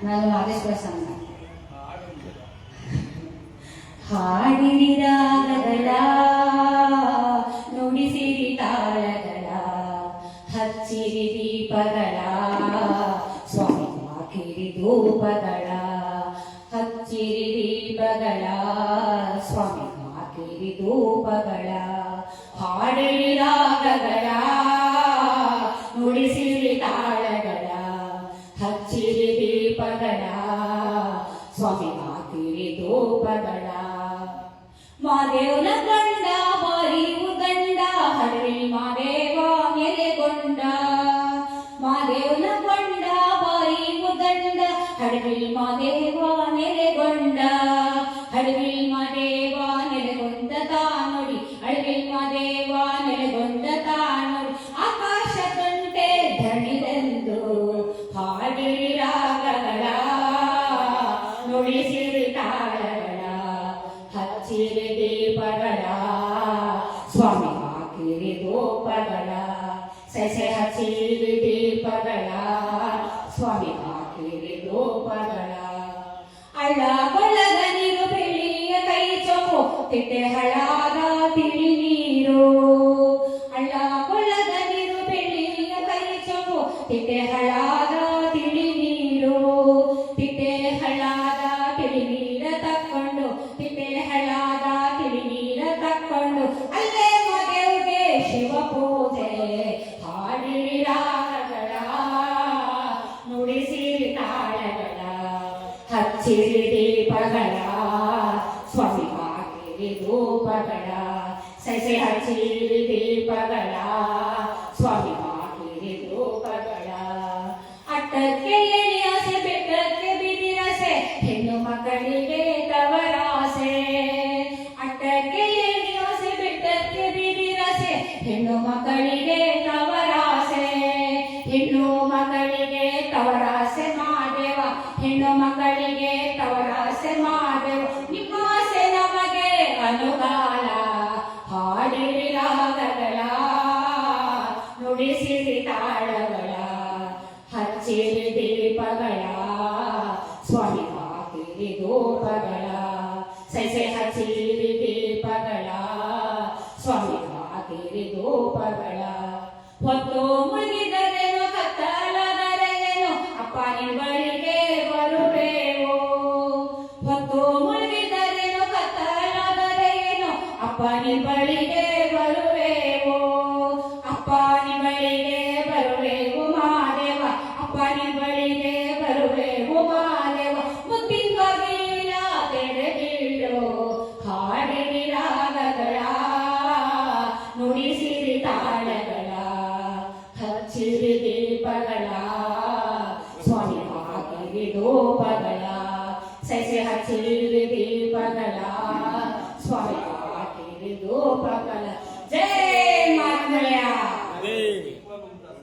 ನಾನು ಆದೇಶ ಪ್ರಸನ್ನ. ಹಾಡಿರಿ ರಾಗಗಳ, ನುಡಿಸಿರಿ ತಾಳಗಳ, ಹಚ್ಚಿರಿ ದೀಪಗಳ, ಸ್ವಾಮಿ ಹಾಕಿರಿ ಧೂಪಗಳ, ಹಚ್ಚಿರಿ ದೀಪಗಳ, ಸ್ವಾಮಿ ಹಾಕಿರಿ ಧೂಪಗಳ. ಹಾಡಿರಿ ರಾಗಗಳ, ನುಡಿಸಿರಿ ತಾಳಗಳ, ಹಚ್ಚಿರಿ ದೀಪಗಳ, ಸ್ವಾಮಿ ಹಾಕಿರಿ ಧೂಪಗಳ. ಮಾದೇವನ ಗಂಡ ಬಾರಿಯು ದಂಡ, ಹಡವಿ ಮಾದೇವ ನೆಲೆಗೊಂಡ. ಮಾದೇವನ ಗಂಡ ಬಾರಿಯು ದಂಡ, ಹಡವಿ ಮಾದೇವ ನೆಲೆಗೊಂಡ. ಹಡವಿ ಮಾದೇವ ನೆಲೆಗೊಂಡ ತಾನೊಡಿ, ಹಡವಿ ಮಾದೇವ ನೆಲೆಗೊಂಡ ತಾನೊಡಿ. ಆಕಾಶ ಗಂಟೆ ಧಣಿದೆಂದು ಹಾಡಿರಿ ರಾಗಗಳ, ನುಡಿಸಿರಿ ತಾಳಗಳ, ಹಚ್ಚಿರಿ ದೀಪಗಳ, ಸ್ವಾಮಿ ಹಾಕಿರಿ ಧೂಪಗಳ. ಸೆಸೆ ಹಚ್ಚಿರಿ ದೀಪಗಳ, ಸ್ವಾಮಿ ಹಾಕಿರಿ ಧೂಪಗಳ. ಹಳ್ಳ ಕೊಳ್ಳದ ನೀರು ಬೆಳ್ಳಿಯ ಕೈ ಚೊಂಬು, ತಿಟ್ಟೆ ಹಳ್ಳಾದ ತಿಳಿ ನೀರು. ಹಳ್ಳ ಕೊಳ್ಳದ ನೀರು ಬೆಳ್ಳಿಯ ಕೈ ಚೊಂಬು, ತಿಟ್ಟೆ ಹಳ್ಳಾದ ತಿಳಿ ನೀರು. ತಿಟ್ಟೆ ಹಳ್ಳಾದ ತಿಳಿ ನೀರ ತಕ್ಕೊಂಡು, ತಿಟ್ಟೆ ಹಳ್ಳಾದ ತಿಳಿ ನೀರ ತಕ್ಕೊಂಡು, ಅಲ್ಲೇ ಮದೇವ್ಗೆ ಶಿವ ಪೂಜೆ. ಹಾಡಿರಿ ರಾಗಗಳ, ನುಡಿಸಿರಿ ತಾಳಗಳ, ಹಚ್ಚಿರಿ ದೀಪಗಳ, ಸ್ವಾಮಿ ಹಾಕಿರಿ ಧೂಪಗಳ. ಸೆಸೆ ಹಚ್ಚಿರಿ ದೀಪಗಳ, ಸ್ವಾಮಿ ಹಾಕಿರಿ ಧೂಪಗಳ. ಅಟ್ಟಕ್ಕೆ ಎಣಿಯಾಸೆ, ಬೆಟ್ಟಕ್ಕೆ ಬಿದಿರಸೆ, ಹೆಣ್ಣು ಮಕ್ಕಳಿಗೆ ತವರಾಸೆ. ಅಟ್ಟಕ್ಕೆ ಎಣಿಯಾಸೆ, ಬೆಟ್ಟಕ್ಕೆ ಬಿದಿರಸೆ, ಹೆಣ್ಣು ಮಕ್ಕಳಿಗೆ ತವರಾಸೆ. ಹೆಣ್ಣು ಮಕ್ಕಳಿಗೆ ತವರಾಸೆ ಮಾದೇವ, ಹೆಣ್ಣು ಮಕ್ಕಳಿಗೆ ತವರಾಸೆ ಮಾದೇವ. ನಿಮ್ಮಾಸೆ ನಮಗೆ ಅನುಗಾಲ. ಹಾಡಿರಿ ರಾಗಗಳ, ನುಡಿಸಿರಿ ತಾಳಗಳ, ಹಚ್ಚಿರಿ ದೀಪಗಳ, ಸ್ವಾಮಿ ಹಾಕಿರಿ ಧೂಪಗಳ. ಸೆಸೆ ಹಚ್ಚಿರಿ ದೀಪಗಳ, ಸ್ವಾಮಿ ಹಾಕಿರಿ ಧೂಪಗಳ. ಹೊತ್ತು ಮುಗಿದರೇನು ಕತ್ತಲಾದರೇನು, ಅಪ್ಪ ನಿನ್ ಬಳಿಗೆ ಬರುವೆವು. ಹೊತ್ತು ಮುಗಿದರೇನು ಕತ್ತಲಾದರೇನು, ಅಪ್ಪ ನಿನ್ ಬಳಿಗೆ ಬರುವೆವು. ಅಪ್ಪ ನಿನ್ ಬಳಿಗೆ ಬರುವೆವು ಮಾದೇವ, ಅಪ್ಪ ನಿನ್ ಬಳಿಗೆ ಬರುವೆವು ಮಾದೇವ. ಮುತ್ತಿನ ಬಾಗಿಲ ತೆರೆದಿಡು, ಹಾಡಿರಿ ರಾಗಗಳ, ನುಡಿಸಿರಿ ತಾಳಗಳ, ಹಚ್ಚಿರಿ ದೀಪಗಳ, ಸ್ವಾಮಿ ಹಾಕಿರಿ ಧೂಪಗಳ. ಸೆಸೆ ಹಚ್ಚಿರಿ ದೀಪಗಳ, ಸ್ವಾಮಿ